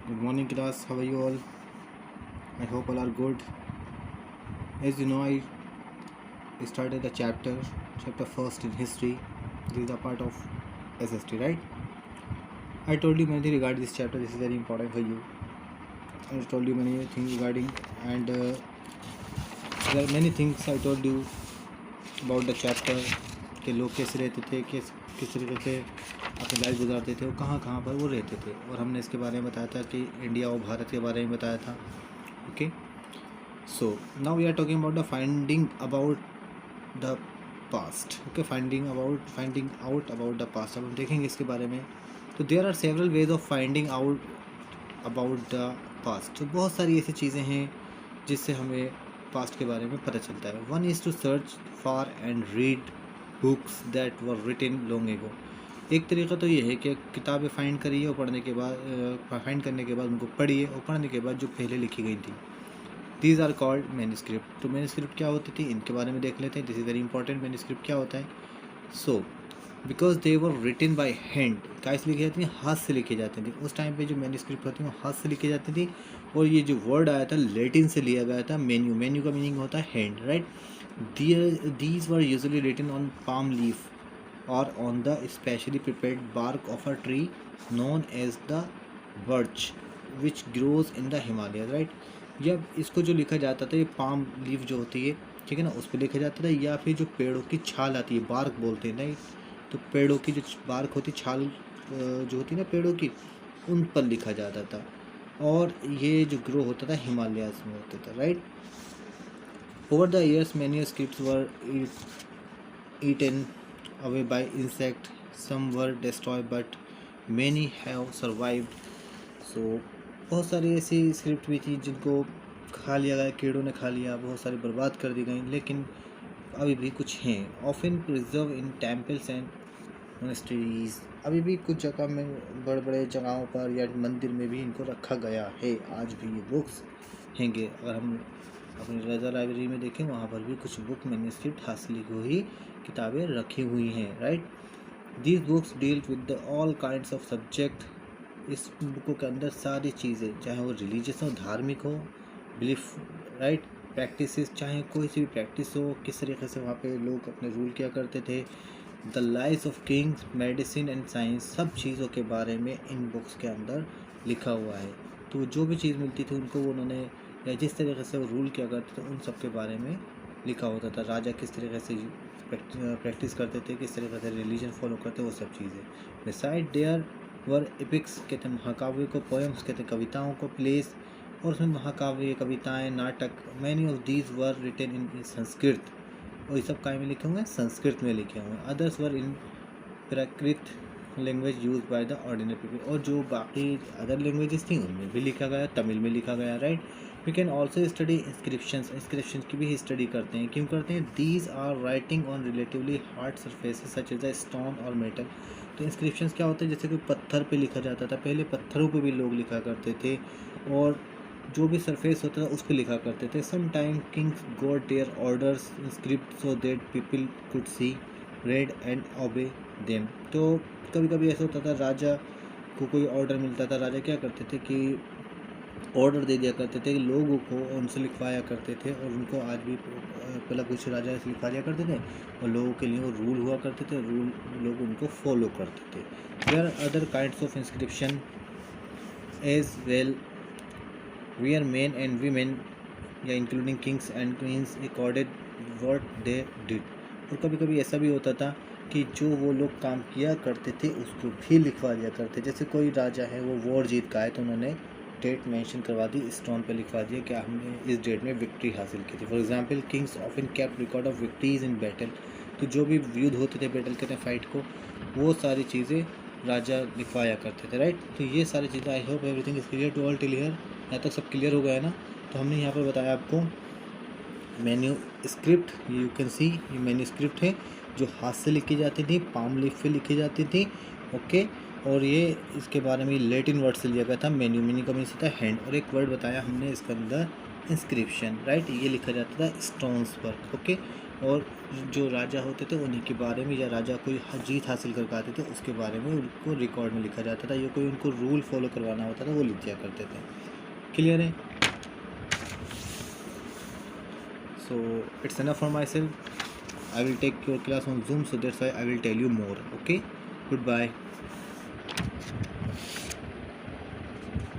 Good morning, class. How are you all? I hope all are good. As you know, I started a chapter first in history. This is a part of SST, right? I told you many things regarding this chapter. This is very important for you. I told you many things regarding, and there are many things I told you about the chapter. कि लोग कैसे रहते थे, किस तरीके से अपनी life गुजारते थे और कहाँ कहाँ पर वो रहते थे, और हमने इसके बारे में बताया था कि इंडिया और भारत के बारे में बताया था. Okay. So now we are talking about the finding about the past. Okay, finding out about the past. अब हम देखेंगे इसके बारे में. तो there are several ways of finding out about the past. तो बहुत सारी ऐसी चीज़ें हैं जिससे हमें पास्ट के बारे में पता चलता है. One is to search for and read books that were written long ago. एक तरीका तो ये है कि किताबें फाइंड करिए और पढ़ने के बाद फाइंड करने के बाद उनको पढ़िए और पढ़ने के बाद जो पहले लिखी गई थी. These are called manuscript. तो मैन्यूस्क्रिप्ट क्या होती थी, इनके बारे में देख लेते हैं. This is very important. Manuscript क्या होता है? So because they were written by hand. कैसे लिखी जाती थी? हाथ से लिखी जाती थी. उस टाइम पे जो मैन्यूस्क्रिप्ट होती है वो हाथ से लिखी जाती थी. और ये जो वर्ड आया था लैटिन से लिया गया था. मेन्यू का मीनिंग होता है hand, right. These were usually written on palm leaf or on the specially prepared bark of a tree known as the birch which grows in the Himalayas, right. या इसको जो लिखा जाता था, ये पाम लीफ जो होती है, ठीक है ना, उस पर लिखा जाता था. या फिर जो पेड़ों की छाल आती है, बार्क बोलते हैं, राइट. तो पेड़ों की जो बार्क होती, छाल जो होती है ना पेड़ों की, उन पर लिखा जाता था. और ये जो ग्रो होता था हिमालयाज में होता था, right. Over the years many scripts were eaten away by insect. Some were destroyed but many have survived. So बहुत सारी ऐसी स्क्रिप्ट भी थी जिनको खा लिया गया, कीड़ों ने खा लिया, बहुत सारी बर्बाद कर दी गई, लेकिन अभी भी कुछ हैं. Often preserve in temples and monasteries. अभी भी कुछ जगह में, बड़े बड़े जगहों पर या मंदिर में भी इनको रखा गया है. आज भी ये बुक्स हैंगे. अगर हम अपनी रजा लाइब्रेरी में देखें, वहाँ पर भी कुछ बुक मैन्यूस्क्रिप्ट हासिल हुई किताबें रखी हुई हैं, right. These books deal with the all kinds of subject. इस बुकों के अंदर सारी चीज़ें, चाहे वो रिलीजियस हो, धार्मिक हो, बिलीफ, राइट, प्रैक्टिसेस, चाहे कोई सी भी प्रैक्टिस हो, किस तरीके से वहाँ पे लोग अपने रूल किया करते थे, the life of Kings, medicine and science, सब चीज़ों के बारे में इन बुक्स के अंदर लिखा हुआ है. तो जो भी चीज़ मिलती थी उनको उन्होंने, या जिस तरीके से वो रूल किया करते थे, उन सब के बारे में लिखा होता था. राजा किस तरीके से प्रैक्टिस करते थे, किस तरीके से रिलीजन फॉलो करते, वो सब चीज़ें. बिसाइड देयर वर एपिक्स, कहते हैं महाकाव्य को, पोएम्स कहते हैं कविताओं को, प्लेस, और उसमें महाकाव्य, कविताएं, नाटक. Many of these were written in Sanskrit. और ये सब काय में लिखे हुए हैं? संस्कृत में लिखे हुए हैं. Others were in Prakrit language use by the ordinary people. और जो बाकी अदर लैंग्वेजेस थी उनमें भी लिखा गया, तमिल में लिखा गया, right. We can also study inscription की भी स्टडी करते हैं. क्यों करते हैं? These are writing on relatively hard surfaces such as the stone और मेटल. तो इंस्क्रिप्शन क्या होते हैं? जैसे कोई पत्थर पे लिखा जाता था, पहले पत्थरों पे भी लोग लिखा करते थे, और जो भी सरफेस होता था उस पर लिखा करते थे. Some time kings got their orders in script so that people could see, read and obey them. तो कभी कभी ऐसा होता था, राजा को कोई ऑर्डर मिलता था, राजा क्या करते थे कि ऑर्डर दे दिया करते थे, लोगों को उनसे लिखवाया करते थे. और उनको आज भी पहले कुछ राजा ऐसे लिखवा दिया करते थे, और लोगों के लिए वो रूल हुआ करते थे, रूल लोग उनको फॉलो करते थे. There are other kinds of inscription as well where men and women, या including kings and queens, recorded what they did. और कभी कभी ऐसा भी होता था कि जो वो लोग काम किया करते थे उसको भी लिखवा दिया करते. जैसे कोई राजा है, वो वॉर जीत का है, तो उन्होंने डेट मेंशन करवा दी, स्टोन पे लिखवा दिया कि हमने इस डेट में विक्ट्री हासिल की थी. For example, Kings often kept record of victories in battle. तो जो भी युद्ध होते थे, बैटल कहते हैं फाइट को, वो सारी चीज़ें राजा लिखवाया करते थे, राइट. तो ये सारी चीज़ें, I hope everything is clear to all till here. यहाँ तक सब क्लियर हो गया है ना. तो हमने यहाँ पर बताया आपको menu script. You can see, ये मेन्यू स्क्रिप्ट है जो हाथ से लिखी जाती थी, पाम लीफ पे लिखी जाती थी, ओके. और ये इसके बारे में लैटिन वर्ड से लिया गया था. मेन्यू मीनिंग का मीन्स होता है हैंड. और एक वर्ड बताया हमने इसके अंदर, इंस्क्रिप्शन, राइट. ये लिखा जाता था स्टोन्स पर, ओके. और जो राजा होते थे उन्हीं के बारे में, या राजा कोई जीत हासिल कर पाते थे उसके बारे में उनको रिकॉर्ड में लिखा जाता था, या कोई उनको रूल फॉलो करवाना होता था वो लिख दिया करते थे। क्लियर है? So it's enough for my self. I will take your class on Zoom, so that's why I will tell you more. Okay, goodbye.